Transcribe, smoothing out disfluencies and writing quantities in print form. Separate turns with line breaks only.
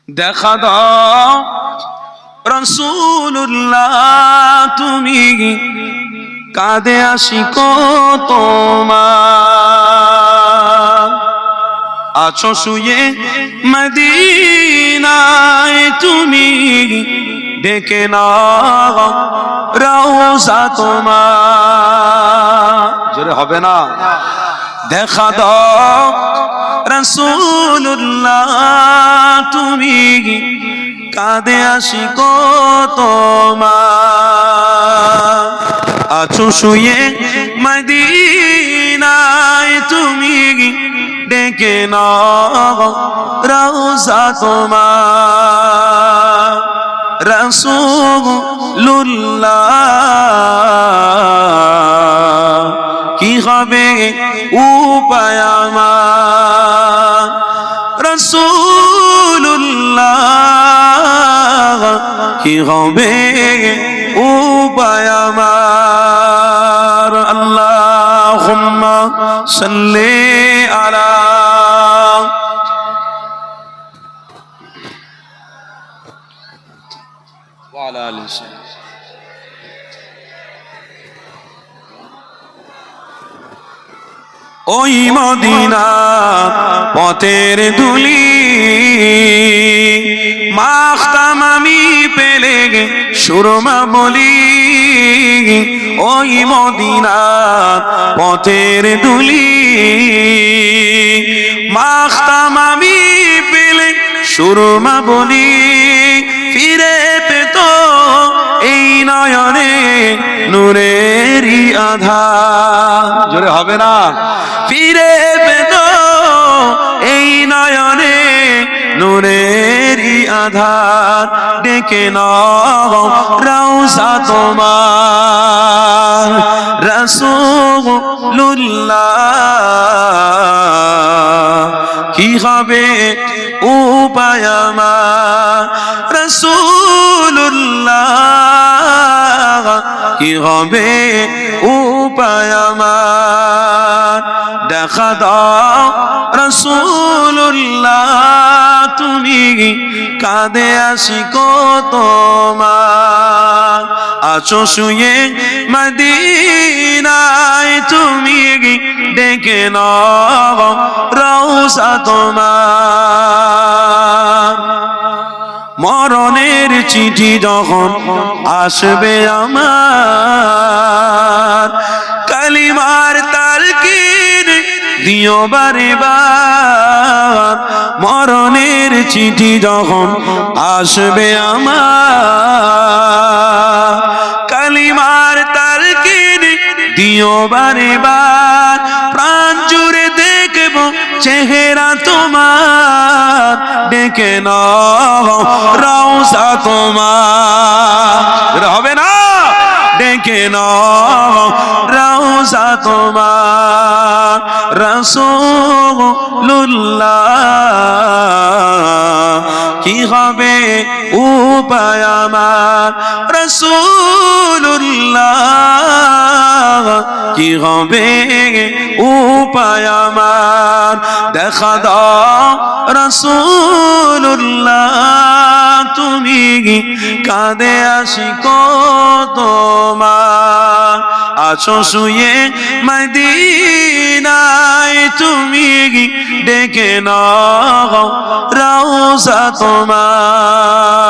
দেখা দাও রাসূলুল্লাহ তুমি কাঁদে আশিক তোমার আছো শুয়ে মদিনায় তুমি ডেকে নাও রওজা তোমার জোরে হবে না দেখা দাও রাসূলুল্লাহ তুমি কাঁদে আশিক তোমার আছো শুয়ে মদিনায় তুমি ডেকে নাও রওজা তোমার রাসূলুল্লাহ কি হবে উপায় আমার রাসূলুল্লাহ কি হবে উপায় আমার আল্লাহুম্মা সাল্লি আলা ওয়া আলা আলিহি ওই মদিনা পথের ধুলি মাখতাম আমি পেলে সুরমা বলি ওই মদিনা পথের ধুলি মাখতাম আমি পেলে সুরমা বলি ফিরে পেত এই নয়নে নূরেরই আধার জোরে হবে না ফিরে পেত এই নয়নে নূরেরই আধার ডেকে নাও রওজা তোমার রাসূলুল্লাহ কি হবে উপায় আমার রাসূলুল্লাহ কি হবে উপায় আমার দেখা দাও রাসূলুল্লাহ তুমি কাঁদে আশিক তোমার আছো শুয়ে মদিনায় তুমি ডেকে নাও রওজা তোমার মরণের চিঠি যখন আসবে আমার কালিমার তালকিন দিও বারে বার মরণের চিঠি যখন আসবে আমার কালিমার তালকিন দিও বারে বার প্রাণ জুড়ে দেখব চেহারা তোমার ডেকে নাও রওজা তোমার হবে না ডেকে নাও রওজা তোমার রাসূলুল্লাহ কি হবে উপায় আমার রাসূলুল্লাহ কি হবে উপায় আমার দেখা দাও রাসূলুল্লাহ তুমি কাঁদে আশিক তোমার আছো শুয়ে মদিনায় তুমি ডেকে নাও রওজা তোমার